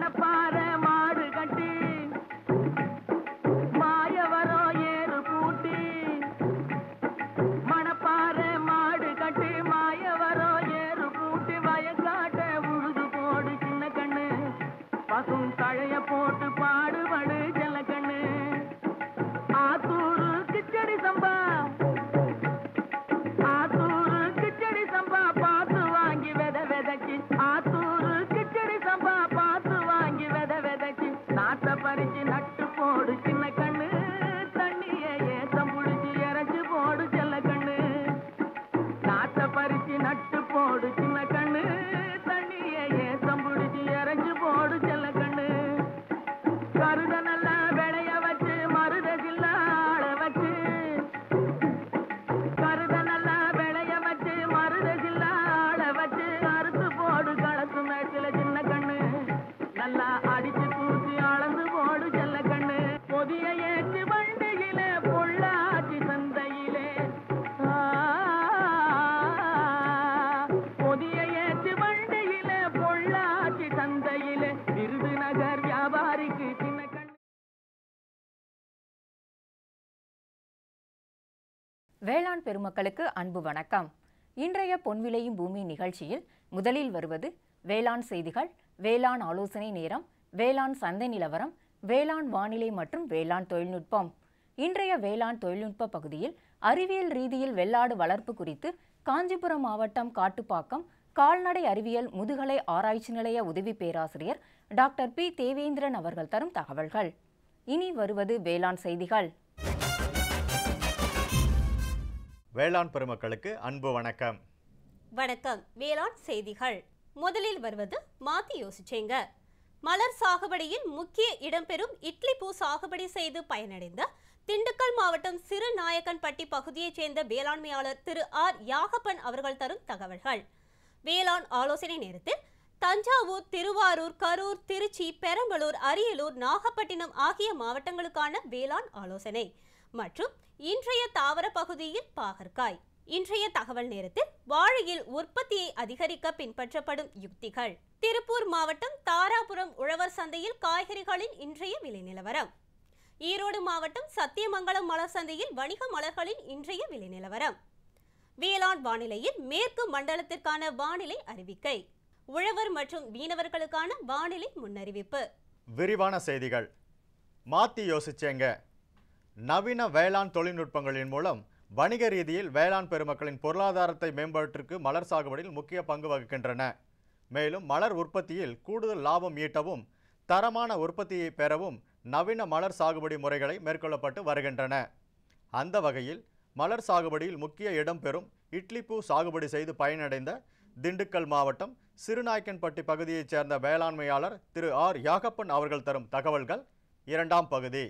மணப்பாற மாடு கட்டி மாயவரம் ஏறு பூட்டி மணப்பாற மாடு கட்டி மாயவரம் ஏறு பூட்டி வயக்காட்ட உழுது போடு சின்ன கண்ணு பசும் தழைய போட்டு பாடுபடு செல்ல கண்ணு ஆத்தூரு கிச்சடி சம்பா ஆத்தூரு கிச்சடி சம்பா பார்த்து வாங்கி விதைச்சு ஆத்தூரு கிச்சடி சம்பா பார்த்து வாங்கி விதைச்சு நாட்டை பறிச்சு நட்டு போடு சின்ன கண்ணு தண்ணிய ஏத்தம் புடிச்சு இறச்சு போடு செல்ல கண்ணு நாட்டை பறிச்சு நட்டு போடு சின்ன கண்ணு தண்ணிய ஏத்தம் புடிச்சு இறச்சு போடு செல்ல கண்ணு கருத நல்லா விளைய வச்சு மருத சில்லாள வச்சு கருத நல்லா விளைய வச்சு மருத சில்லாள வச்சு அறுத்து போடு களத்து மேட்டில சின்ன கண்ணு நல்லா அடிச்சு தூசி அளந்து போடு செல்ல கண்ணு பொதிய ஏற்று வண்டியிலே பொள்ளாச்சி சந்தையிலே பொதிய ஏற்று வண்டியிலே பொள்ளாச்சி சந்தையிலே விருதுநகர் வியாபாரிக்கு சின்ன கண்ணு. வேளாண் பெருமக்களுக்கு அன்பு வணக்கம். இன்றைய பொன்விளையும் பூமி நிகழ்ச்சியில் முதலில் வருவது வேளாண் செய்திகள், வேளாண் ஆலோசனை நேரம், வேளாண் சந்தை நிலவரம், வேளாண் வானிலை மற்றும் வேளாண் தொழில்நுட்பம். இன்றைய வேளாண் தொழில்நுட்ப பகுதியில் அறிவியல் ரீதியில் வெள்ளாடு வளர்ப்பு குறித்து காஞ்சிபுரம் மாவட்டம் காட்டுப்பாக்கம் கால்நடை அறிவியல் முதுகலை ஆராய்ச்சி நிலைய உதவி பேராசிரியர் டாக்டர் பி தேவேந்திரன் அவர்கள் தரும் தகவல்கள். இனி வருவது வேளாண் செய்திகள். வேளாண் பெருமக்களுக்கு அன்பு வணக்கம். வணக்கம். வேளாண் செய்திகள். முதலில் வருவது மாத்தி யோசிச்சேங்க. மலர் சாகுபடியில் முக்கிய இடம்பெறும் இட்லி பூ சாகுபடி செய்து பயனடைந்த திண்டுக்கல் மாவட்டம் சிறுநாயக்கன்பட்டி பகுதியைச் சேர்ந்த வேளாண்மையாளர் திரு ஆர் யாகப்பன் அவர்கள் தரும் தகவல்கள். வேளாண் ஆலோசனை நேரத்தில் தஞ்சாவூர், திருவாரூர், கரூர், திருச்சி, பெரம்பலூர், அரியலூர், நாகப்பட்டினம் ஆகிய மாவட்டங்களுக்கான வேளாண் ஆலோசனை மற்றும் இன்றைய தாவர பகுதியில் பாகற்காய். இன்றைய தகவல் நேரத்தில் வாழையில் உற்பத்தியை அதிகரிக்க பின்பற்றப்படும் யுக்திகள். திருப்பூர் மாவட்டம் தாராபுரம் உழவர் சந்தையில் காய்கறிகளின் இன்றைய விலை நிலவரம். ஈரோடு மாவட்டம் சத்தியமங்கலம் மலர் சந்தையில் வணிக மலர்களின் இன்றைய விலை நிலவரம். வேளாண் வானிலையில் மேற்கு மண்டலத்திற்கான வானிலை அறிவிக்கை. உழவர் மற்றும் மீனவர்களுக்கான வானிலை முன்னறிவிப்பு. விரிவான செய்திகள். மாத்தி யோசிச்சேங்க. நவீன வேளாண் தொழில்நுட்பங்களின் மூலம் வணிக ரீதியில் வேளாண் பெருமக்களின் பொருளாதாரத்தை மேம்பாட்டிற்கு மலர் சாகுபடியில் முக்கிய பங்கு வகிக்கின்றன. மேலும் மலர் உற்பத்தியில் கூடுதல் லாபம் ஈட்டவும் தரமான உற்பத்தியை பெறவும் நவீன மலர் சாகுபடி முறைகளை மேற்கொள்ளப்பட்டு வருகின்றன. அந்த வகையில் மலர் சாகுபடியில் முக்கிய இடம்பெறும் இட்லி பூ சாகுபடி செய்து பயனடைந்த திண்டுக்கல் மாவட்டம் சிறுநாயக்கன்பட்டி பகுதியைச் சேர்ந்த வேளாண்மையாளர் திரு ஆர் யாகப்பன் அவர்கள் தரும் தகவல்கள். இரண்டாம் பகுதி.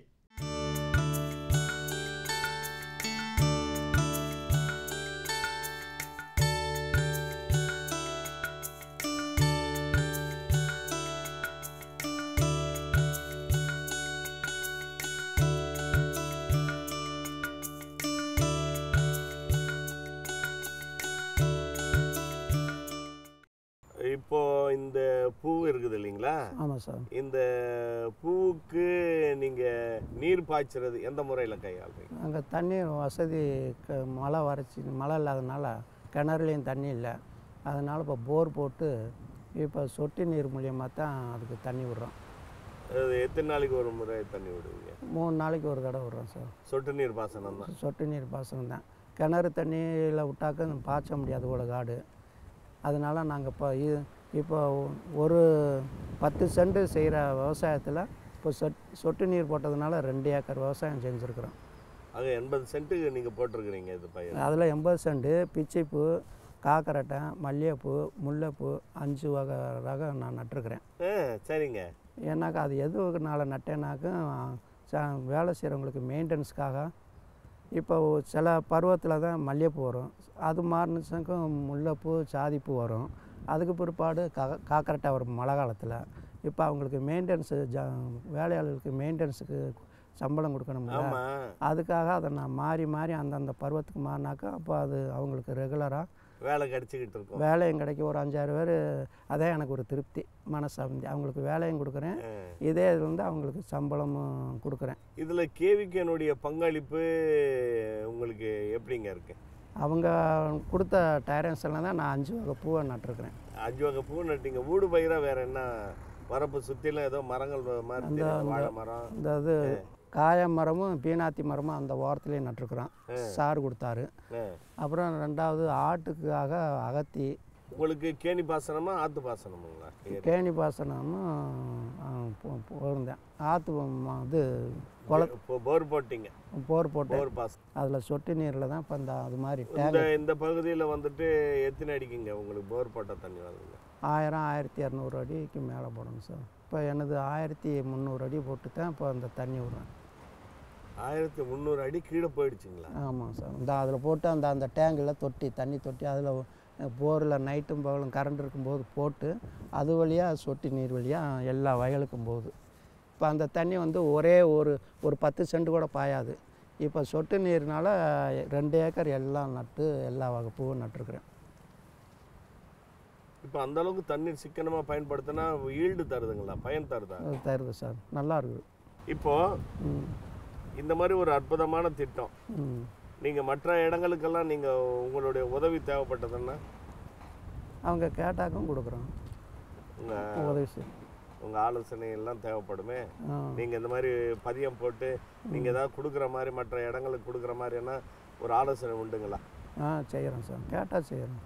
இப்போ இந்த பூ இருக்குது இல்லைங்களா? ஆமாம் சார். இந்த பூவுக்கு நீங்கள் நீர் பாய்ச்சுறது எந்த முறையில் கையாளுறீங்க? அங்கே தண்ணி வசதி மழை வறட்சி, மழை இல்லாதனால கிணறுலையும் தண்ணி இல்லை. அதனால் இப்போ போர் போட்டு இப்போ சொட்டு நீர் மூலியமாக தான் அதுக்கு தண்ணி விடுறோம். அது எத்தனை நாளைக்கு ஒரு முறை தண்ணி விடுவீங்க? 3 நாளைக்கு ஒரு தடவை விடுறோம் சார். சொட்டு நீர் பாசனம் தான். சொட்டு நீர் பாசனம் தான். கிணறு தண்ணியில் விட்டாக்க பாய்ச்ச முடியாது போல காடு. அதனால் நாங்கள் இப்போ ஒரு 10 சென்ட் செய்கிற விவசாயத்தில் இப்போ சொட்டு நீர் போட்டதுனால 2 ஏக்கர் விவசாயம் செஞ்சுருக்குறோம். அது 80 சென்ட்டுக்கு நீங்கள் போட்டிருக்கிறீங்க இது பயிர். அதில் 80 சென்ட் பிச்சைப்பூ, காக்கரட்டை, மல்லிகைப்பூ, முல்லைப்பூ 5 வகை ரகம் நான் நட்டுருக்குறேன். சரிங்க. ஏன்னாக்கா அது எதுனால நட்டேனாக்கா வேலை செய்கிறவங்களுக்கு மெயின்டெனன்ஸ்க்காக. இப்போ சில பருவத்தில் தான் மல்லிகைப்பூ வரும், அது மாறினுச்சுக்கும் முல்லைப்பூ, சாதிப்பூ வரும். அதுக்கு பிற்பாடு காக்கரட்டை வரும் மழை காலத்தில். இப்போ அவங்களுக்கு மெயின்டெனன்ஸு வேலையாளர்களுக்கு மெயின்டெனன்ஸுக்கு சம்பளம் கொடுக்கணும்ல, அதுக்காக அதை நான் மாறி அந்தந்த பருவத்துக்கு மாறினாக்கா அப்போ அது அவங்களுக்கு ரெகுலராக வேலை கிடைச்சிக்கிட்டு இருக்கும். வேலையும் கிடைக்கும், ஒரு 5-6 பேர். அதான் எனக்கு ஒரு திருப்தி, மனசாந்தி. அவங்களுக்கு வேலையும் கொடுக்குறேன், இதே இது வந்து அவங்களுக்கு சம்பளமும் கொடுக்குறேன். இதில் கேவிகேனுடைய பங்களிப்பு உங்களுக்கு எப்படிங்க இருக்கு? அவங்க கொடுத்த டயரன்ஸ் எல்லாம் தான் நான் 5 வகை பூவை நட்டுருக்குறேன். 5 வகை பூ நட்டிங்க. ஊடு பயிராக வேறு என்ன? வரப்பு சுற்றிலும் ஏதோ மரங்கள் மாதிரி தெரியுது. வாழை மரம், இந்த இது காய மரமும் பீனாத்தி மரமும் அந்த ஓரத்துலேயே நட்டுருக்குறோம். சாறு கொடுத்தாரு. அப்புறம் 2வது ஆட்டுக்காக அகத்தி. உங்களுக்கு கேணி பாசனமா ஆற்று பாசனமுங்களா? கேணி பாசனமும் போயிருந்தேன். ஆற்று இது போர் போட்டிங்க? போர் போட்டு போர் பாசனம். அதில் சொட்டு நீரில் தான் இப்போ இந்த அது மாதிரி இந்த பகுதியில் வந்துட்டு எத்தனை அடிக்குங்க உங்களுக்கு போர் போட்ட தண்ணி வருதுங்க? 1000-1200 அடிக்கு மேலே போடணும் சார். இப்போ எனது 1300 அடி போட்டு தான் இப்போ அந்த தண்ணி விடுறேன். 1300 அடி கீழே போயிடுச்சுங்களா? ஆமாம் சார். இந்த அதில் போட்டு அந்த டேங்கில் தண்ணி தொட்டி அதில் போரில் நைட்டும் பகலும் கரண்ட் இருக்கும்போது போட்டு அது வழியாக சொட்டு நீர் வழியாக எல்லா வயலுக்கும் போகுது. இப்போ அந்த தண்ணி வந்து ஒரே ஒரு 10 சென்ட் கூட பாயாது. இப்போ சொட்டு நீர்னால 2 ஏக்கர் எல்லாம் நட்டு எல்லா வகை பூவும் நட்டுருக்குறேன். இப்போ அந்த அளவுக்கு தண்ணீர் சிக்கனமாக பயன்படுத்தினா ஈல்டு தருதுங்களா? பயன் தருதா? தருது சார், நல்லா இருக்குது. இப்போ இந்த மாதிரி ஒரு அற்புதமான திட்டம் நீங்கள் மற்ற இடங்களுக்கெல்லாம் நீங்கள் உங்களுடைய உதவி தேவைப்பட்டதுன்னா அவங்க கேட்டாக்கும் கொடுக்குறோம். உங்கள் உதவி செய்யும், உங்கள் ஆலோசனை எல்லாம் தேவைப்படுமே. நீங்கள் இந்த மாதிரி பதியம் போட்டு நீங்கள் ஏதாவது கொடுக்குற மாதிரி மற்ற இடங்களுக்கு கொடுக்குற மாதிரின்னா ஒரு ஆலோசனை உண்டுங்களா? செய்கிறோம் சார், கேட்டால் செய்கிறோம்.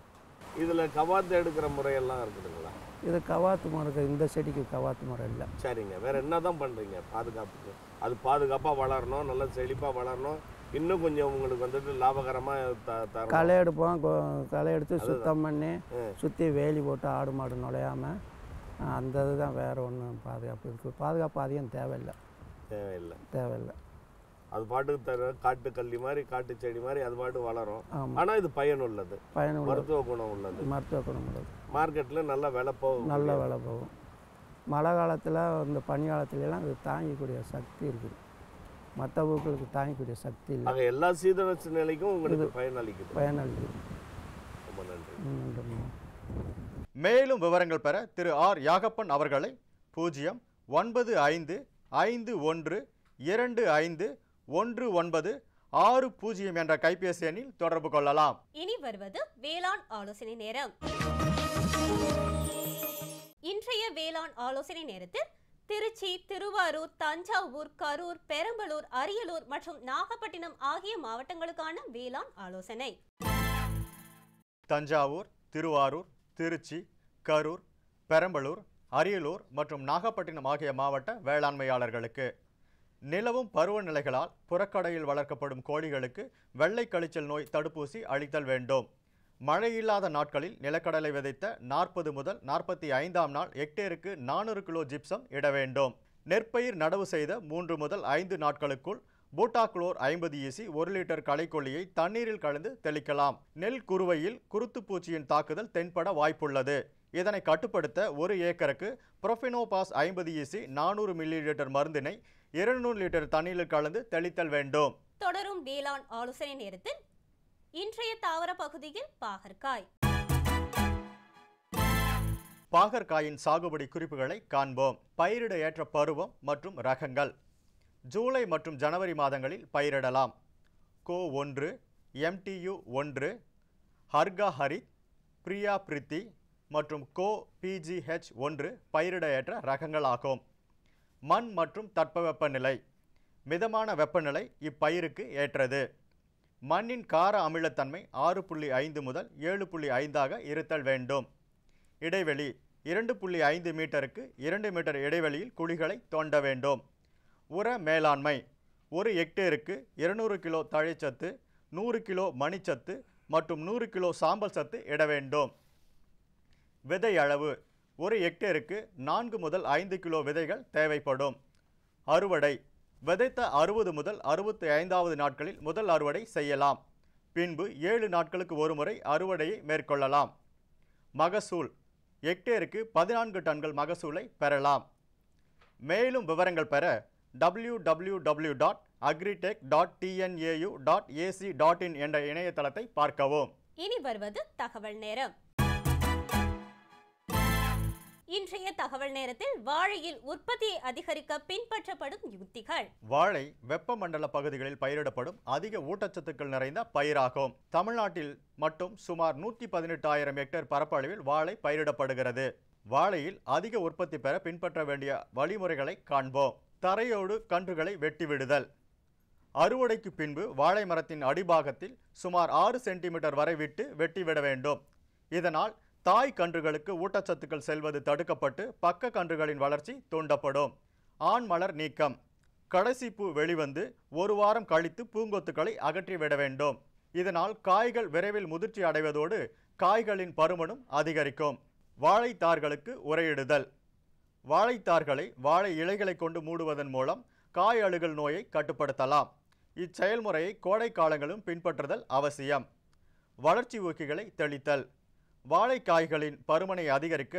இதில் கவாத்து எடுக்கிற முறையெல்லாம் இருக்குதுங்களா? இது கவாத்து முறை இருக்குது, இந்த செடிக்கு கவாத்து முறை இல்லை. சரிங்க. வேறு என்ன தான் பண்ணுறீங்க பாதுகாப்புக்கு? அது பாதுகாப்பாக வளரணும், நல்லா செழிப்பாக வளரணும், இன்னும் கொஞ்சம் உங்களுக்கு வந்துட்டு லாபகரமாக களை எடுப்போம். களை எடுத்து சுத்தம் பண்ணி சுற்றி வேலி போட்டு ஆடு மாடு நுழையாமல் அந்த இதுதான். வேறு ஒன்றும் பாதுகாப்பு இருக்குது. பாதுகாப்பு அதிகம் தேவையில்லை. தேவையில்லை. அது பாட்டுக்கு தர காட்டு கள்ளி மாதிரி காட்டு செடி மாதிரி அது பாட்டு வளரும். ஆனால் இது பயனுள்ளது, மருத்துவ குணம் உள்ளது. மருத்துவ குணம் உள்ளது. மார்க்கெட்டில் நல்லா விலை போகும். நல்ல விலை போகும். மழை காலத்தில் இந்த பனி காலத்துலலாம் இது தாங்கிக்கூடிய சக்தி இருக்குது. மற்ற பூக்களுக்கு தாங்கிக்கூடிய சக்தி இல்லை. ஆக எல்லா சீதன நிலைக்கும் உங்களுக்கு பயனளிக்குது. ரொம்ப நன்றி. நன்றி. மேலும் விவரங்கள் பெற திரு ஆர் யாகப்பன் அவர்களை 09551251960 என்ற கைபேசி எண்ணில் தொடர்பு கொள்ளலாம். இனி வருவது வேளாண் ஆலோசனை நேரம். இன்றைய வேளாண் ஆலோசனை நேரத்தில் திருச்சி, திருவாரூர், தஞ்சாவூர், கரூர், பெரம்பலூர், அரியலூர் மற்றும் நாகப்பட்டினம் ஆகிய மாவட்டங்களுக்கான வேளாண் ஆலோசனை. தஞ்சாவூர், திருவாரூர், திருச்சி, கரூர், பெரம்பலூர், அரியலூர் மற்றும் நாகப்பட்டினம் ஆகிய மாவட்ட வேளாண்மையாளர்களுக்கு நிலவும் பருவநிலைகளால் புறக்கடையில் வளர்க்கப்படும் கோழிகளுக்கு வெள்ளை கழிச்சல் நோய் தடுப்பூசி அளித்தல் வேண்டும். மழையில்லாத நாட்களில் நிலக்கடலை விதைத்த 40 முதல் 45ஆம் நாள் ஹெக்டேருக்கு 400 கிலோ ஜிப்சம் இட வேண்டும். நெற்பயிர் நடவு செய்த 3 முதல் 5 நாட்களுக்குள் பூட்டாக்ளோர் 50 EC 1 லிட்டர் களைக்கொல்லியை தண்ணீரில் கலந்து தெளிக்கலாம். நெல் குருவையில் குருத்துப்பூச்சியின் தாக்குதல் தென்பட வாய்ப்புள்ளது. இதனை கட்டுப்படுத்த 1 ஏக்கருக்கு புரோஃபெனோபாஸ் 50 EC 400 மில்லிலிட்டர் மருந்தினை 200 லிட்டர் தண்ணீரில் கலந்து தெளித்தல் வேண்டும். தொடரும் வேளாண் ஆலோசனை நேரத்தில் இன்றைய தாவர பகுதியில் பாகற்காய். பாகற்காயின் சாகுபடி குறிப்புகளை காண்போம். பயிரிட ஏற்ற பருவம் மற்றும் ரகங்கள். ஜூலை மற்றும் ஜனவரி மாதங்களில் பயிரிடலாம். கோ 1, MTU 1, ஹர்கா ஹரித், பிரியா பிரித்தி மற்றும் கோ PGH 1 பயிரிட ஏற்ற ரகங்கள் ஆகும். மண் மற்றும் தட்பவெப்பநிலை. மிதமான வெப்பநிலை இப்பயிருக்கு ஏற்றது. மண்ணின் கார அமிலத்தன்மை 6.5 முதல் 7.5 இருத்தல் வேண்டும். இடைவெளி 2.5 மீட்டருக்கு 2 மீட்டர் இடைவெளியில் குழிகளை தோண்ட வேண்டும். உர மேலாண்மை. 1 ஹெக்டேருக்கு 200 கிலோ தழைச்சத்து, 100 கிலோ மணிச்சத்து மற்றும் 100 கிலோ சாம்பல் சத்து இட வேண்டும். விதை அளவு. 1 ஹெக்டேருக்கு 4 முதல் 5 கிலோ விதைகள் தேவைப்படும். அறுவடை. விதைத்த 60 முதல் 65வது நாட்களில் முதல் அறுவடை செய்யலாம். பின்பு 7 நாட்களுக்கு ஒரு முறை அறுவடையை மேற்கொள்ளலாம். மகசூல். ஹெக்டேருக்கு 14 டன்கள் மகசூலை பெறலாம். மேலும் விவரங்கள் பெற www.agritech.tnau.ac.in என்ற இணையதளத்தை பார்க்கவும். இனி வருவது தகவல் நேரம். இன்றைய தகவல் நேரத்தில் வாழையில் உற்பத்தியை அதிகரிக்க பின்பற்றப்படும் யுக்திகள். வாழை வெப்பமண்டல பகுதிகளில் பயிரிடப்படும் அதிக ஊட்டச்சத்துக்கள் நிறைந்த பயிராகும். தமிழ்நாட்டில் மட்டும் சுமார் 118,000 ஹெக்டேர் பரப்பளவில் வாழை பயிரிடப்படுகிறது. வாழையில் அதிக உற்பத்தி பெற பின்பற்ற வேண்டிய வழிமுறைகளை காண்போம். தரையோடு கன்றுகளை வெட்டிவிடுதல். அறுவடைக்கு பின்பு வாழை மரத்தின் அடிபாகத்தில் சுமார் 6 சென்டிமீட்டர் வரை விட்டு வெட்டிவிட வேண்டும். இதனால் தாய் கன்றுகளுக்கு ஊட்டச்சத்துக்கள் செல்வது தடுக்கப்பட்டு பக்க கன்றுகளின் வளர்ச்சி தூண்டப்படும். ஆண் மலர் நீக்கம். கடைசி பூ வெளிவந்து 1 வாரம் கழித்து பூங்கொத்துக்களை அகற்றிவிட வேண்டும். இதனால் காய்கள் விரைவில் முதிர்ச்சி அடைவதோடு காய்களின் பருமனும் அதிகரிக்கும். வாழைத்தார்களுக்கு உரையிடுதல். வாழைத்தார்களை வாழை இலைகளை கொண்டு மூடுவதன் மூலம் காய் அழுகல் நோயை கட்டுப்படுத்தலாம். இச்செயல்முறையை கோடை காலங்களும் பின்பற்றுதல் அவசியம். வளர்ச்சி ஊக்கிகளை தெளித்தல். வாழைக்காய்களின் பருமனை அதிகரிக்க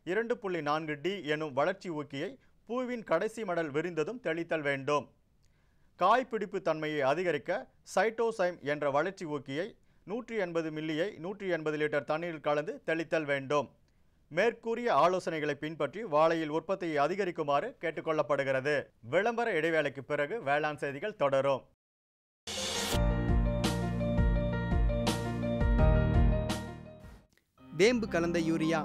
2.4D எனும் வளர்ச்சி ஊக்கியை பூவின் கடைசி மடல் விரிந்ததும் தெளித்தல் வேண்டும். காய்பிடிப்பு தன்மையை அதிகரிக்க சைட்டோசைம் என்ற வளர்ச்சி ஊக்கியை 180 மில்லியை 180 லிட்டர் தண்ணீரில் கலந்து தெளித்தல் வேண்டும். மேற்கூறிய ஆலோசனைகளை பின்பற்றி வாழையில் உற்பத்தியை அதிகரிக்குமாறு கேட்டுக்கொள்ளப்படுகிறது. விளம்பர இடைவேளைக்கு பிறகு வேளாண் செய்திகள் தொடரும். வேம்பு கலந்த யூரியா.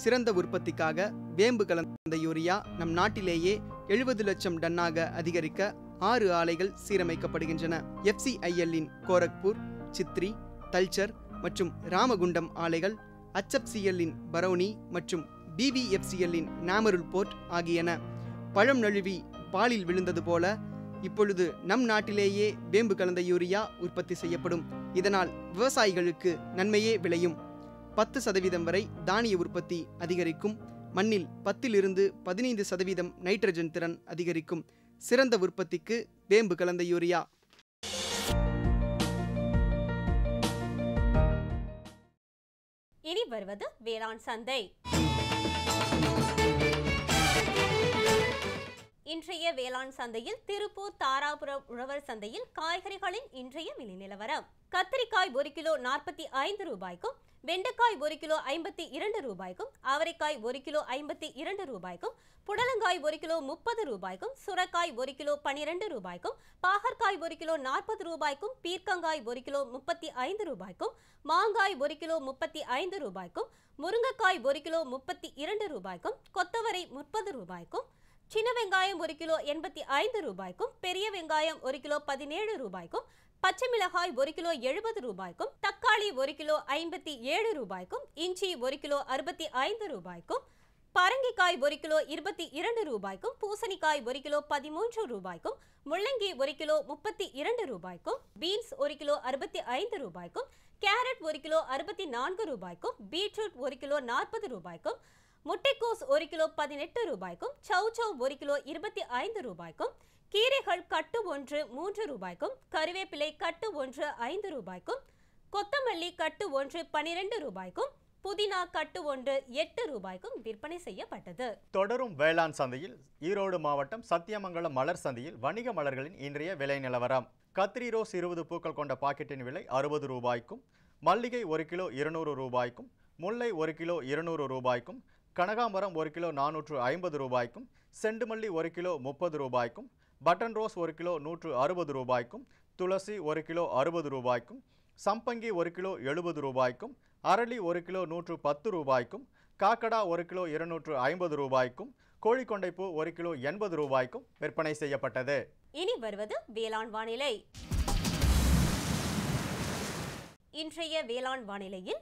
சிறந்த உற்பத்திக்காக வேம்பு கலந்த யூரியா நம் நாட்டிலேயே 70 லட்சம் டன்னாக அதிகரிக்க 6 ஆலைகள் சீரமைக்கப்படுகின்றன. FCIL-இன் கோரக்பூர், சித்ரி, தல்ச்சர் மற்றும் ராமகுண்டம் ஆலைகள், HFCL-இன் பரௌனி மற்றும் BVFCL-இன் நாமருல் போர்ட் ஆகியன. பழம் நழுவி பாலில் விழுந்தது போல இப்பொழுது நம் நாட்டிலேயே வேம்பு கலந்த யூரியா உற்பத்தி செய்யப்படும். இதனால் விவசாயிகளுக்கு நன்மையே விளையும். 10% வரை தானிய உற்பத்தி அதிகரிக்கும். மண்ணில் 10 to 15% நைட்ரஜன் திறன் அதிகரிக்கும். சிறந்த உற்பத்திக்கு வேம்பு கலந்த யூரியா. இனி வருவது வேளாண் சந்தை. இன்றைய வேளாண் சந்தையில் திருப்பூர் தாராபுரம் உழவர் சந்தையில் காய்கறிகளின் இன்றைய விலை நிலவரம். கத்திரிக்காய் 1 கிலோ 45 ரூபாய்க்கும், வெண்டைக்காய் 1 கிலோ 52 ரூபாய்க்கும், அவரைக்காய் 1 கிலோ 52 ரூபாய்க்கும், புடலங்காய் 1 கிலோ 30 ரூபாய்க்கும், சுரைக்காய் 1 கிலோ 12 ரூபாய்க்கும், பாகற்காய் 1 கிலோ 40 ரூபாய்க்கும், பீர்க்கங்காய் 1 கிலோ 35 ரூபாய்க்கும், மாங்காய் 1 கிலோ 35 ரூபாய்க்கும், முருங்கைக்காய் 1 கிலோ 32 ரூபாய்க்கும், கொத்தவரை 30 ரூபாய்க்கும், சின்ன வெங்காயம் 1 கிலோ 85 ரூபாய்க்கும், பெரிய வெங்காயம் 1 கிலோ 17 ரூபாய்க்கும், பச்சை மிளகாய் 1 கிலோ 70 ரூபாய்க்கும், தக்காளி 1 கிலோ 57 ரூபாய்க்கும், இஞ்சி 1 கிலோ 65 ரூபாய்க்கும், பரங்கிக்காய் 1 கிலோ 22 ரூபாய்க்கும், பூசணிக்காய் 1 கிலோ 13 ரூபாய்க்கும், முள்ளங்கி 1 கிலோ 32 ரூபாய்க்கும், பீன்ஸ் 1 கிலோ 65 ரூபாய்க்கும், கேரட் 1 கிலோ 64 ரூபாய்க்கும், பீட்ரூட் 1 கிலோ 40 ரூபாய்க்கும், முட்டைக்கோஸ் 1 கிலோ 18 ரூபாய்க்கும், சௌச்சௌ 1 கிலோ 25 ரூபாய்க்கும், கீரைகள் கட்டு 1 3 ரூபாய்க்கும், கருவேப்பிலை கட்டு 1 5 ரூபாய்க்கும், கொத்தமல்லி கட்டு 1 12 ரூபாய்க்கும், புதினா கட்டு 1 8 ரூபாய்க்கும் விற்பனை செய்யப்பட்டது. தொடரும் வேளாண் சந்தையில் ஈரோடு மாவட்டம் சத்தியமங்கலம் மலர் சந்தையில் வணிக மலர்களின் இன்றைய விலை நிலவரம். கத்திரி ரோஸ் 20 பூக்கள் கொண்ட பாக்கெட்டின் விலை 60 ரூபாய்க்கும், மல்லிகை 1 கிலோ 200 ரூபாய்க்கும், முல்லை 1 கிலோ 200 ரூபாய்க்கும், கனகாம்பரம் 1 கிலோ 450 ரூபாய்க்கும், செண்டுமல்லி 1 கிலோ 30 ரூபாய்க்கும், பட்டன் ரோஸ் 1 கிலோ 160 ரூபாய்க்கும், துளசி 1 கிலோ 60 ரூபாய்க்கும், சம்பங்கி 1 கிலோ 70 ரூபாய்க்கும், அரளி 1 கிலோ 110 ரூபாய்க்கும், காக்கடா 1 கிலோ 250 ரூபாய்க்கும், கோழிக்கொண்டைப்பூ 1 கிலோ 80 ரூபாய்க்கும் விற்பனை செய்யப்பட்டது. இனி வருவது வேளாண் வானிலை. இன்றைய வேளாண் வானிலையில்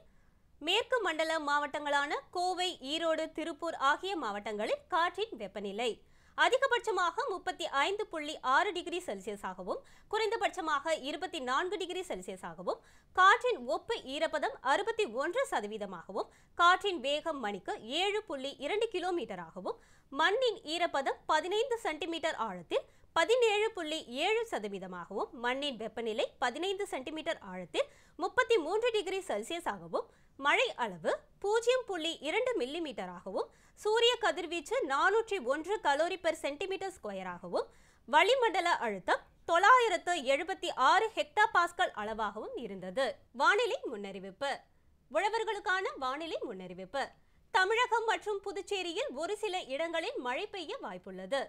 மேற்கு மண்டல மாவட்டங்களான கோவை, ஈரோடு, திருப்பூர் ஆகிய மாவட்டங்களில் காற்றின் வெப்பநிலை அதிகபட்சமாக 35.6 டிகிரி செல்சியஸாகவும் குறைந்தபட்சமாக 24 டிகிரி செல்சியஸாகவும், காற்றின் ஒப்பு ஈரப்பதம் 61%, காற்றின் வேகம் மணிக்கு 7.2 கிலோமீட்டராகவும், மண்ணின் ஈரப்பதம் 15 சென்டிமீட்டர் ஆழத்தில் 17.7%, மண்ணின் வெப்பநிலை 15 சென்டிமீட்டர் ஆழத்தில் 33 டிகிரி செல்சியஸாகவும், மழை அளவு 0.2 மில்லிமீட்டராகவும், சூரிய கதிர்வீச்சு 401 கலோரி பெர் சென்டிமீட்டர் ஸ்கொயராகவும், வளிமண்டல அழுத்தம் 976 ஹெக்டா பாஸ்கல் அளவாகவும் இருந்தது. வானிலை முன்னறிவிப்பு. உழவர்களுக்கான வானிலை முன்னறிவிப்பு. தமிழகம் மற்றும் புதுச்சேரியில் ஒரு சில இடங்களில் மழை பெய்ய வாய்ப்புள்ளது.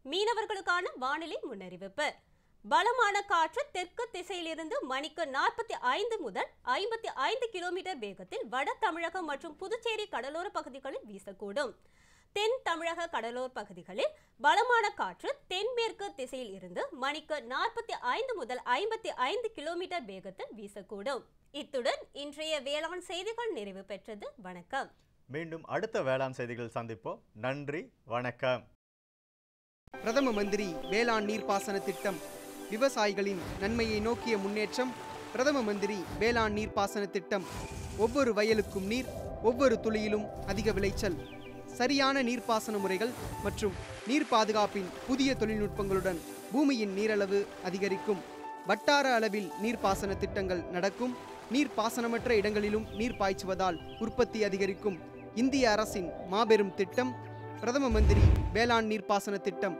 மீனவர்களுக்கான வானிலை முன்னறிவிப்பு. பலமான காற்று தெற்கு திசையிலிருந்து மணிக்கு 45 முதல் 55 கிலோமீட்டர் வேகத்தில் வட தமிழகம் மற்றும் புதுச்சேரி கடலோர பகுதிகளில் வீசக்கூடும். தென் தமிழக கடலோர பகுதிகளில் பலமான காற்று தென்மேற்கு திசையில் இருந்து மணிக்கு 45 முதல் 55 கிலோமீட்டர் வேகத்தில் வீசக்கூடும். இத்துடன் இன்றைய வேளாண் செய்திகள் நிறைவு பெற்றது. வணக்கம். மீண்டும் அடுத்த வேளாண் செய்திகள் சந்திப்போம். நன்றி, வணக்கம். பிரதம மந்திரி வேளாண் நீர்ப்பாசன திட்டம் விவசாயிகளின் நன்மையை நோக்கிய முன்னேற்றம். பிரதம மந்திரி வேளாண் நீர்ப்பாசன திட்டம். ஒவ்வொரு வயலுக்கும் நீர், ஒவ்வொரு துளியிலும் அதிக விளைச்சல். சரியான நீர்ப்பாசன முறைகள் மற்றும் நீர் பாதுகாப்பின் புதிய தொழில்நுட்பங்களுடன் பூமியின் நீரளவு அதிகரிக்கும். வட்டார அளவில் நீர்ப்பாசன திட்டங்கள் நடக்கும். நீர்ப்பாசனமற்ற இடங்களிலும் நீர் பாய்ச்சுவதால் உற்பத்தி அதிகரிக்கும். இந்திய அரசின் மாபெரும் திட்டம் பிரதம மந்திரி வேளாண் நீர்ப்பாசன திட்டம்.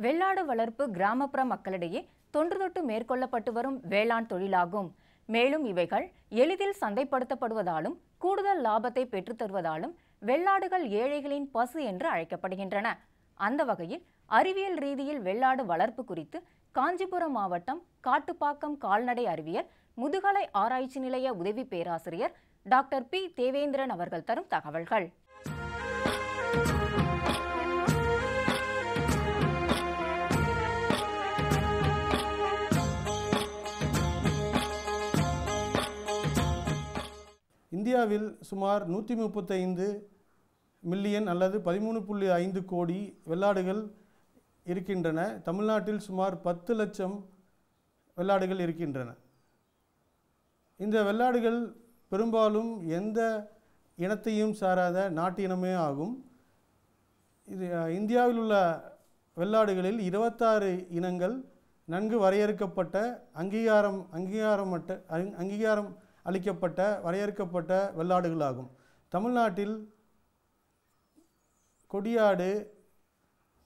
வெள்ளாடு வளர்ப்பு கிராமப்புற மக்களிடையே தொன்று தொட்டு மேற்கொள்ளப்பட்டு வரும் வேளாண் தொழிலாகும். மேலும் இவைகள் எளிதில் சந்தைப்படுத்தப்படுவதாலும் கூடுதல் லாபத்தை பெற்றுத்தருவதாலும் வெள்ளாடுகள் ஏழைகளின் பசு என்று அழைக்கப்படுகின்றன. அந்த வகையில் அறிவியல் ரீதியில் வெள்ளாடு வளர்ப்பு குறித்து காஞ்சிபுரம் மாவட்டம் காட்டுப்பாக்கம் கால்நடை அறிவியல் முதுகலை ஆராய்ச்சி நிலைய உதவி பேராசிரியர் டாக்டர் பி தேவேந்திரன் அவர்கள் தரும் தகவல்கள். இந்தியாவில் சுமார் 135 மில்லியன் அல்லது 13.5 கோடி வெள்ளாடுகள் இருக்கின்றன. தமிழ்நாட்டில் சுமார் 10 லட்சம் வெள்ளாடுகள் இருக்கின்றன. இந்த வெள்ளாடுகள் பெரும்பாலும் எந்த இனத்தையும் சாராத நாட்டு இனமே ஆகும். இது இந்தியாவில் உள்ள வெள்ளாடுகளில் 26 இனங்கள் நன்கு வரையறுக்கப்பட்ட அங்கீகாரம் அளிக்கப்பட்ட வரையறுக்கப்பட்ட வெள்ளாடுகளாகும். தமிழ்நாட்டில் கொடியாடு,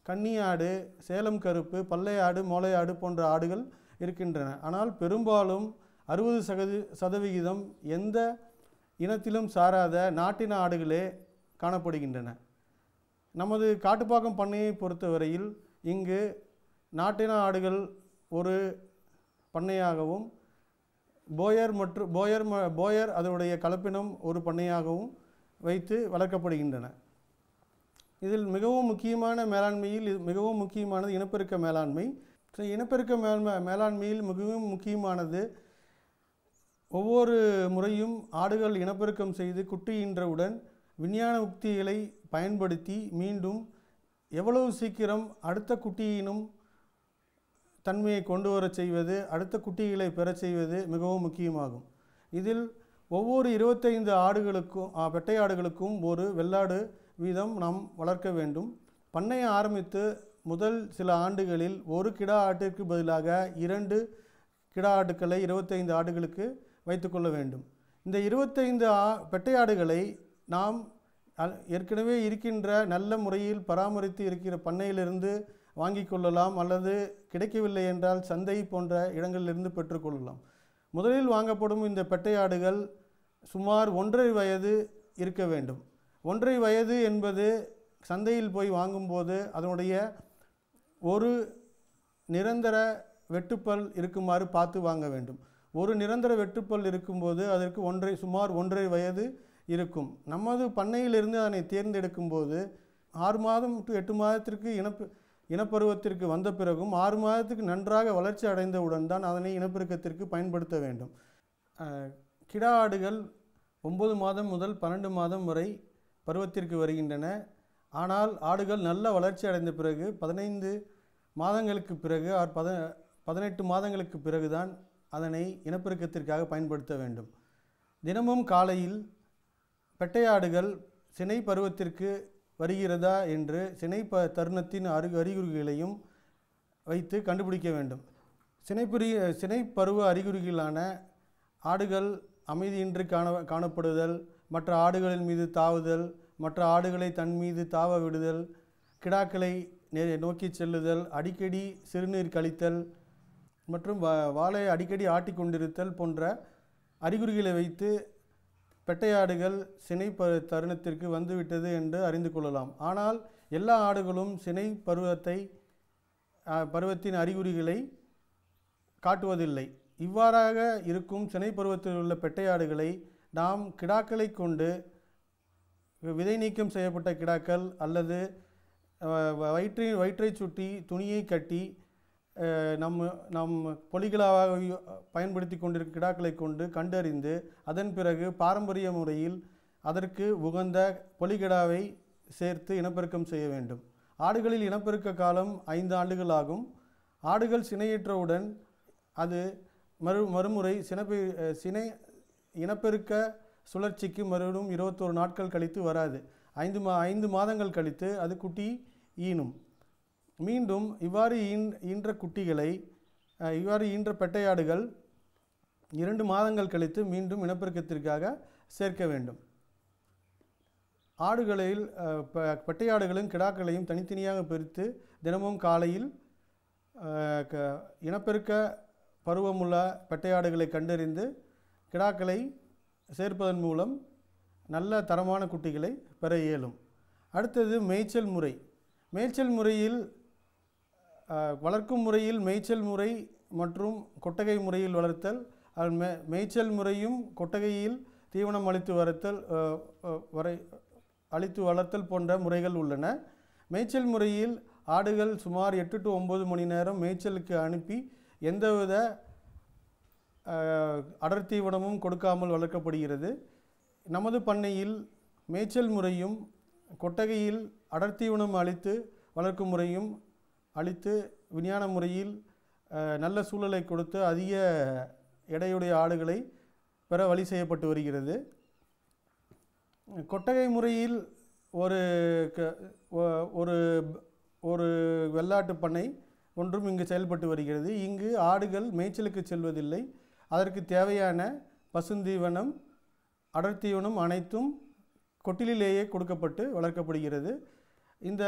கன்னியாடு, சேலம் கருப்பு, பல்லையாடு, மோளையாடு போன்ற ஆடுகள் இருக்கின்றன. ஆனால் பெரும்பாலும் 60% எந்த இனத்திலும் சாராத நாட்டின ஆடுகளே காணப்படுகின்றன. நமது காட்டுப்பாக்கம் பண்ணையை பொறுத்தவரையில் இங்கு நாட்டின ஆடுகள் ஒரு பண்ணையாகவும் போயர் அதனுடைய கலப்பினம் ஒரு பண்ணையாகவும் வைத்து வளர்க்கப்படுகின்றன. இதில் மிகவும் முக்கியமான மேலாண்மையில் மிகவும் முக்கியமானது இனப்பெருக்க மேலாண்மை. இனப்பெருக்க மேலாண்மையில் மிகவும் முக்கியமானது ஒவ்வொரு முறையும் ஆடுகள் இனப்பெருக்கம் செய்து குட்டியின்றவுடன் விஞ்ஞான உக்திகளை பயன்படுத்தி மீண்டும் எவ்வளவு சீக்கிரம் அடுத்த குட்டியினும் தன்மையை கொண்டு வர செய்வது, அடுத்த குட்டிகளை பெறச் செய்வது மிகவும் முக்கியமாகும். இதில் ஒவ்வொரு 25 ஆடுகளுக்கும் பெட்டை ஆடுகளுக்கும் ஒரு வெள்ளாடு வீதம் நாம் வளர்க்க வேண்டும். பண்ணையை ஆரம்பித்து முதல் சில ஆண்டுகளில் ஒரு கிடா ஆட்டிற்கு பதிலாக 2 கிடா ஆட்டுக்களை 25 ஆடுகளுக்கு வைத்துக்கொள்ள வேண்டும். இந்த 25 பெட்டை ஆடுகளை நாம் ஏற்கனவே இருக்கின்ற நல்ல முறையில் பராமரித்து இருக்கிற பண்ணையிலிருந்து வாங்கி கொள்ளலாம், அல்லது கிடைக்கவில்லை என்றால் சந்தை போன்ற இடங்களிலிருந்து பெற்றுக்கொள்ளலாம். முதலில் வாங்கப்படும் இந்த பெட்டை ஆடுகள் சுமார் 1.5 வயது இருக்க வேண்டும். 1.5 வயது என்பது சந்தையில் போய் வாங்கும்போது அதனுடைய ஒரு நிரந்தர வெட்டுப்பல் இருக்குமாறு பார்த்து வாங்க வேண்டும். ஒரு நிரந்தர வெட்டுப்பல் இருக்கும்போது அதற்கு சுமார் 1.5 வயது இருக்கும். நமது பண்ணையிலிருந்து அதனை தேர்ந்தெடுக்கும்போது 6 மாதம் to 8 மாதத்திற்கு இனப்பருவத்திற்கு வந்த பிறகும் 6 மாதத்துக்கு நன்றாக வளர்ச்சி அடைந்தவுடன் தான் அதனை இனப்பெருக்கத்திற்கு பயன்படுத்த வேண்டும். கிடா ஆடுகள் 9 மாதம் முதல் 12 மாதம் வரை பருவத்திற்கு வருகின்றன. ஆனால் ஆடுகள் நல்ல வளர்ச்சி அடைந்த பிறகு 15 மாதங்களுக்கு பிறகு 18 மாதங்களுக்கு பிறகுதான் அதனை இனப்பெருக்கத்திற்காக பயன்படுத்த வேண்டும். தினமும் காலையில் பெட்டை ஆடுகள் சினை பருவத்திற்கு வருகிறதா என்று சினை தருணத்தின் அறிகுறிகளையும் வைத்து கண்டுபிடிக்க வேண்டும். சினை பருவ அறிகுறிகளான ஆடுகள் அமைதியின்றி காணப்படுதல், மற்ற ஆடுகளின் மீது தாவுதல், மற்ற ஆடுகளை தன் மீது தாவ விடுதல், கிடாக்களை நோக்கி செல்லுதல், அடிக்கடி சிறுநீர் கழித்தல் மற்றும் வாளை அடிக்கடி ஆட்டி கொண்டிருத்தல் போன்ற அறிகுறிகளை வைத்து பெட்டையாடுகள் சினை தருணத்திற்கு வந்துவிட்டது என்று அறிந்து கொள்ளலாம். ஆனால் எல்லா ஆடுகளும் சினை பருவத்தின் அறிகுறிகளை காட்டுவதில்லை. இவ்வாறாக இருக்கும் சினை பருவத்தில் உள்ள பெட்டையாடுகளை நாம் கிடாக்களை கொண்டு விதை நீக்கம் செய்யப்பட்ட கிடாக்கள் அல்லது வயிற்றை சுற்றி துணியை கட்டி நம் பொலிகளாக பயன்படுத்தி கொண்டிருக்கும் கிடாக்களை கொண்டு கண்டறிந்து அதன் பிறகு பாரம்பரிய முறையில் அதற்கு உகந்த பொலிகிடாவை சேர்த்து இனப்பெருக்கம் செய்ய வேண்டும். ஆடுகளில் இனப்பெருக்க காலம் 5 ஆண்டுகள் ஆகும். ஆடுகள் சினையேற்றவுடன் அது மறுமுறை சினை இனப்பெருக்க சுழற்சிக்கு மறுபடியும் 21 நாட்கள் கழித்து வராது. 5 மாதங்கள் கழித்து அது குட்டி ஈனும். மீண்டும் இவ்வாறு ஈன்ற பெட்டையாடுகள் 2 மாதங்கள் கழித்து மீண்டும் இனப்பெருக்கத்திற்காக சேர்க்க வேண்டும். ஆடுகளில் பெட்டையாடுகளும் கிடாக்களையும் தனித்தனியாக பிரித்து தினமும் காலையில் இனப்பெருக்க பருவமுள்ள பெட்டையாடுகளை கண்டறிந்து கிடாக்களை சேர்ப்பதன் மூலம் நல்ல தரமான குட்டிகளை பெற இயலும். அடுத்தது மேய்ச்சல் முறை. மேய்ச்சல் முறையில் வளர்க்கும் முறையில் மேய்ச்சல் முறை மற்றும் கொட்டகை முறையில் வளர்த்தல், மேய்ச்சல் முறையும் கொட்டகையில் தீவனம் அளித்து வளர்த்தல் போன்ற முறைகள் உள்ளன. மேய்ச்சல் முறையில் ஆடுகள் சுமார் 8 to 9 மணி நேரம் மேய்ச்சலுக்கு அனுப்பி எந்தவித அடர்த்தீவனமும் கொடுக்காமல் வளர்க்கப்படுகிறது. நமது பண்ணையில் மேய்ச்சல் முறையும் கொட்டகையில் அடர்த்தீவனம் அளித்து வளர்க்கும் முறையும் அளித்து விஞ்ஞான முறையில் நல்ல சூழலை கொடுத்து அதிக எடையுடைய ஆடுகளை பெற வழி செய்யப்பட்டு வருகிறது. கொட்டகை முறையில் ஒரு வெள்ளாட்டு பண்ணை ஒன்றும் இங்கு செயல்பட்டு வருகிறது. இங்கு ஆடுகள் மேய்ச்சலுக்கு செல்வதில்லை. அதற்கு தேவையான பசுந்தீவனம் அடர்த்தீவனம் அனைத்தும் கொட்டிலேயே கொடுக்கப்பட்டு வளர்க்கப்படுகிறது. இந்த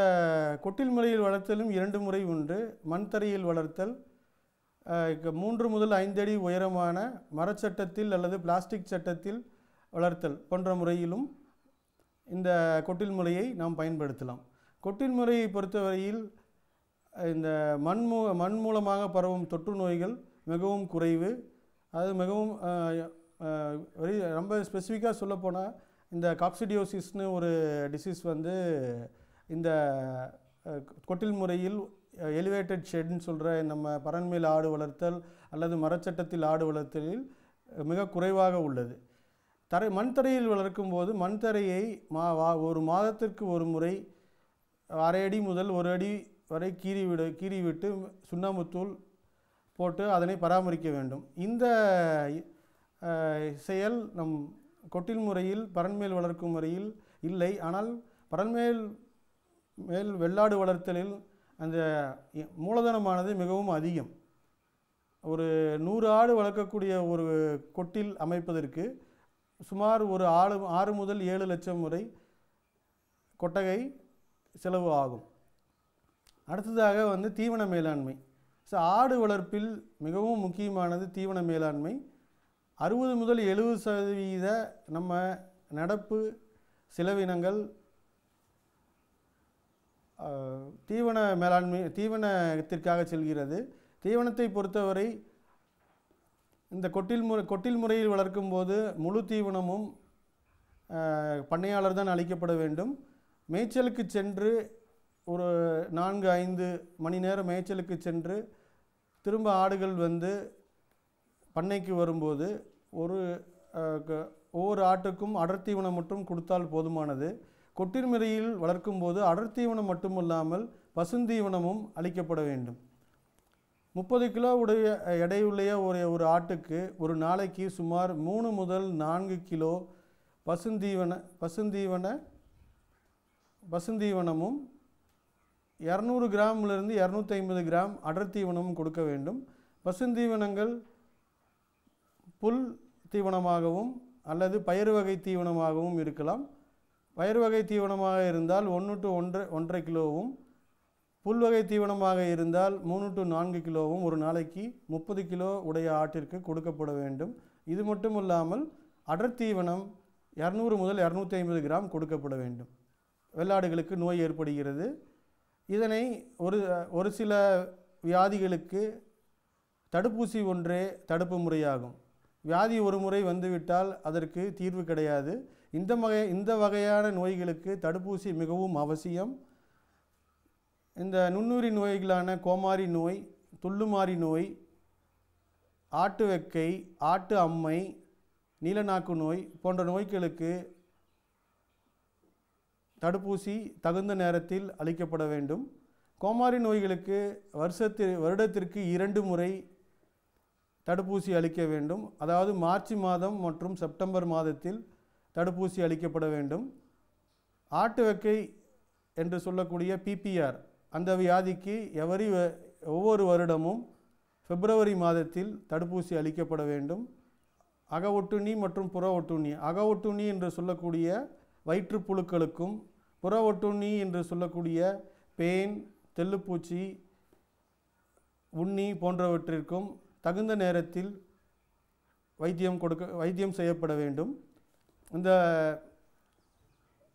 கொட்டில் முறையில் வளர்த்தலும் 2 முறை உண்டு. மண் தரையில் வளர்த்தல், 3 முதல் 5 அடி உயரமான மரச்சட்டத்தில் அல்லது பிளாஸ்டிக் சட்டத்தில் வளர்த்தல் போன்ற முறையிலும் இந்த கொட்டில் முறையை நாம் பயன்படுத்தலாம். கொட்டில் முறையை பொறுத்தவரையில் இந்த மண் மூலமாக பரவும் தொற்று நோய்கள் மிகவும் குறைவு. அது மிகவும் ரொம்ப ஸ்பெசிஃபிக்காக சொல்லப்போனால் இந்த காக்சிடியோசிஸ்னு ஒரு டிசீஸ் இந்த கொட்டில் முறையில் எலிவேட்டட் ஷெட்னு சொல்கிற நம்ம பரண்மேல் ஆடு வளர்த்தல் அல்லது மரச்சட்டத்தில் ஆடு வளர்த்தலில் மிக குறைவாக உள்ளது. மண் தரையில் வளர்க்கும் போது மண் தரையை ஒரு மாதத்திற்கு ஒரு முறை 1/2 அடி முதல் 1 அடி வரை கீறிவிட்டு சுண்ணாம்புத்தூள் போட்டு அதனை பராமரிக்க வேண்டும். இந்த செயல் நம் கொட்டில் முறையில் பரண்மேல் வளர்க்கும் முறையில் இல்லை. ஆனால் பரண்மேல் வெள்ளாடு வளர்த்தலில் அந்த மூலதனமானது மிகவும் அதிகம். ஒரு 100 ஆடு வளர்க்கக்கூடிய ஒரு கொட்டில் அமைப்பதற்கு சுமார் ஒரு 6 முதல் 7 லட்சம் வரை கொட்டகை செலவு ஆகும். அடுத்ததாக தீவன மேலாண்மை. ஆடு வளர்ப்பில் மிகவும் முக்கியமானது தீவன மேலாண்மை. 60 முதல் 70% நம்ம நடப்பு செலவினங்கள் தீவனத்திற்காக செல்கிறது. தீவனத்தை பொறுத்தவரை இந்த கொட்டில் முறையில் வளர்க்கும் போது முழு தீவனமும் பண்ணையாளர் தான் அளிக்கப்பட வேண்டும். மேய்ச்சலுக்கு சென்று ஒரு 4-5 மணி நேரம் மேய்ச்சலுக்கு சென்று திரும்ப ஆடுகள் பண்ணைக்கு வரும்போது ஒவ்வொரு ஆட்டுக்கும் அடர்த்தீவனம் மட்டும் கொடுத்தால் போதுமானது. கொட்டில் முறையில் வளர்க்கும் போது அடர்த்தீவனம் மட்டுமல்லாமல் பசுந்தீவனமும் அளிக்கப்பட வேண்டும். 30 கிலோ உடைய எடையுள்ள ஒரு ஆட்டுக்கு ஒரு நாளைக்கு சுமார் 3 முதல் 4 கிலோ பசுந்தீவனமும் 200 கிராமிலிருந்து 250 கிராம் அடர்த்தீவனமும் கொடுக்க வேண்டும். பசுந்தீவனங்கள் புல் தீவனமாகவும் அல்லது பயிறு வகை தீவனமாகவும் இருக்கலாம். பயிர் வகை தீவனமாக இருந்தால் 1 to 1.5 கிலோவும், புல்வகை தீவனமாக இருந்தால் 3 to 4 கிலோவும் ஒரு நாளைக்கு 30 கிலோ உடைய ஆட்டிற்கு கொடுக்கப்பட வேண்டும். இது மட்டும் இல்லாமல் அடர் தீவனம் 200 முதல் 250 கிராம் கொடுக்கப்பட வேண்டும். வெள்ளாடுகளுக்கு நோய் ஏற்படுகிறது. இதனை ஒரு சில வியாதிகளுக்கு தடுப்பூசி ஒன்றே தடுப்பு முறையாகும். வியாதி ஒரு முறை வந்துவிட்டால் அதற்கு தீர்வு கிடையாது. இந்த வகையான நோய்களுக்கு தடுப்பூசி மிகவும் அவசியம். இந்த நுண்ணுயிரி நோய்களான கோமாரி நோய், துள்ளுமாறி நோய், ஆட்டு வெக்கை, ஆட்டு அம்மை, நீலநாக்கு நோய் போன்ற நோய்களுக்கு தடுப்பூசி தகுந்த நேரத்தில் அளிக்கப்பட வேண்டும். கோமாரி நோய்களுக்கு வருடத்திற்கு 2 முறை தடுப்பூசி அளிக்க வேண்டும். அதாவது மார்ச் மாதம் மற்றும் செப்டம்பர் மாதத்தில் தடுப்பூசி அளிக்கப்பட வேண்டும். ஆட்டு வெக்கை என்று சொல்லக்கூடிய PPR அந்த வியாதிக்கு ஒவ்வொரு வருடமும் பிப்ரவரி மாதத்தில் தடுப்பூசி அளிக்கப்பட வேண்டும். அக ஒட்டுண்ணி மற்றும் புற ஒட்டுண்ணி, அக ஒட்டுண்ணி என்று சொல்லக்கூடிய வயிற்றுப்புழுக்களுக்கும், புற ஒட்டுண்ணி என்று சொல்லக்கூடிய பேன், தெள்ளுப்பூச்சி, உண்ணி போன்றவற்றிற்கும் தகுந்த நேரத்தில் வைத்தியம் செய்யப்பட வேண்டும். இந்த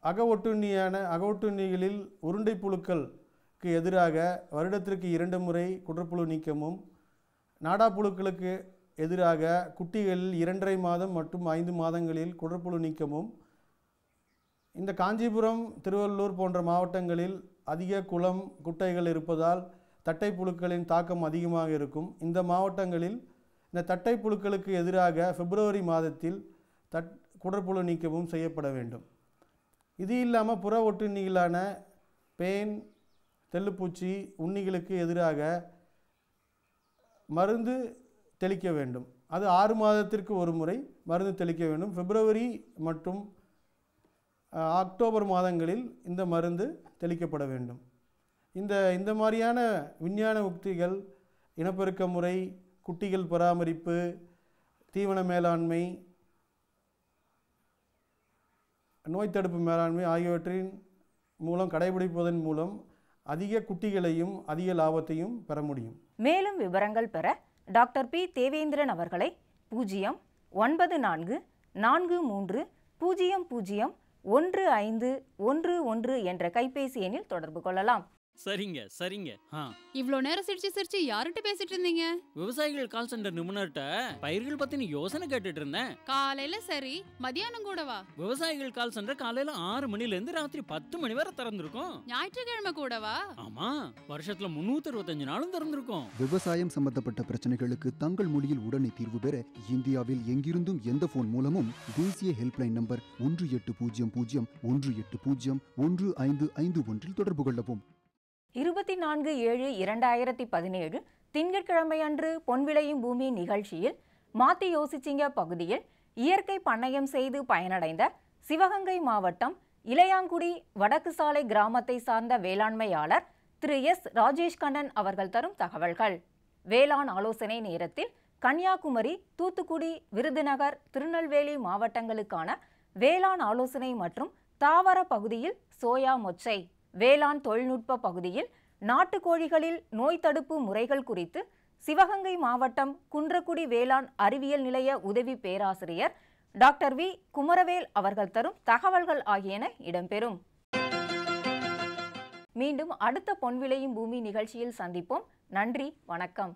அக ஒட்டுண்ணிகளில் உருண்டை புழுக்களுக்கு எதிராக வருடத்திற்கு 2 முறை குடற்புழு நீக்கமும், நாடாப்புழுக்களுக்கு எதிராக குட்டிகளில் 2.5 மாதம் மற்றும் 5 மாதங்களில் குடற்புழு நீக்கமும், இந்த காஞ்சிபுரம், திருவள்ளூர் போன்ற மாவட்டங்களில் அதிக குளம், குட்டைகள் இருப்பதால் தட்டை புழுக்களின் தாக்கம் அதிகமாக இருக்கும். இந்த மாவட்டங்களில் இந்த தட்டை புழுக்களுக்கு எதிராக பிப்ரவரி மாதத்தில் குடற்புழு நீக்கமும் செய்யப்பட வேண்டும். இது இல்லாமல் புற ஒட்டுண்ணிகளான பேன், தெள்ளுப்பூச்சி, உண்ணிகளுக்கு எதிராக மருந்து தெளிக்க வேண்டும். அது 6 மாதத்திற்கு ஒரு முறை மருந்து தெளிக்க வேண்டும். பிப்ரவரி மற்றும் அக்டோபர் மாதங்களில் இந்த மருந்து தெளிக்கப்பட வேண்டும். இந்த மாதிரியான விஞ்ஞான உக்திகள், இனப்பெருக்க முறை, குட்டிகள் பராமரிப்பு, தீவன மேலாண்மை, நோய் தடுப்பு மேலாண்மை ஆகியவற்றின் மூலம் கடைபிடிப்பதன் மூலம் அதிக குட்டிகளையும் அதிக லாபத்தையும் பெற முடியும். மேலும் விவரங்கள் பெற டாக்டர் பி. தேவேந்திரன் அவர்களை 09043001511 என்ற கைபேசி எண்ணில் தொடர்பு கொள்ளலாம். சரிங்க சரிங்க. இவ்ளோ நேரம் சிரிச்சு யார்கிட்ட பேசிட்டு இருந்தீங்க? விவசாயிகள் கால் சென்டர் நிபுணர்கிட்ட பயிர்கள் பத்தின யோசனை கேட்டுட்டு இருந்தேன். காலையில சரி, மதியானம் கூடவா? விவசாயிகள் கால் சென்டர் காலையில 6 மணில இருந்து ராத்திரி 10 மணி வரை திறந்திருக்கும். ஞாயிற்றுக்கிழமை கூடவா? ஆமா, வருஷத்துல 365 நாளும் திறந்திருக்கும். விவசாயம் சம்பந்தப்பட்ட பிரச்சனைகளுக்கு தங்கள் மொழியில் உடனே தீர்வு பெற இந்தியாவில் எங்கிருந்தும் எந்த போன் மூலமும் தேசிய ஹெல்ப்லைன் நம்பர் 1800-180-1551 தொடர்பு கொள்ளவும். 24/7/2017 திங்கட்கிழமை அன்று பொன்விளையும் பூமி நிகழ்ச்சியில் மாத்தி யோசிச்சிங்க பகுதியில் இயற்கை பண்ணையம் செய்து பயனடைந்த சிவகங்கை மாவட்டம் இளையாங்குடி வடக்கு சாலை கிராமத்தை சார்ந்த வேளாண்மையாளர் திரு எஸ். ராஜேஷ் கண்ணன் அவர்கள் தரும் தகவல்கள். வேளாண் ஆலோசனை நேரத்தில் கன்னியாகுமரி, தூத்துக்குடி, விருதுநகர், திருநெல்வேலி மாவட்டங்களுக்கான வேளாண் ஆலோசனை மற்றும் தாவர பகுதியில் சோயா மொச்சை, வேளாண் தொழில்நுட்ப பகுதியில் நாட்டுக்கோழிகளில் நோய் தடுப்பு முறைகள் குறித்து சிவகங்கை மாவட்டம் குன்றக்குடி வேளாண் அறிவியல் நிலைய உதவி பேராசிரியர் டாக்டர் வி. குமரவேல் அவர்கள் தரும் தகவல்கள் ஆகியன இடம்பெறும். மீண்டும் அடுத்த பொன்விளையும் பூமி நிகழ்ச்சியில் சந்திப்போம். நன்றி, வணக்கம்.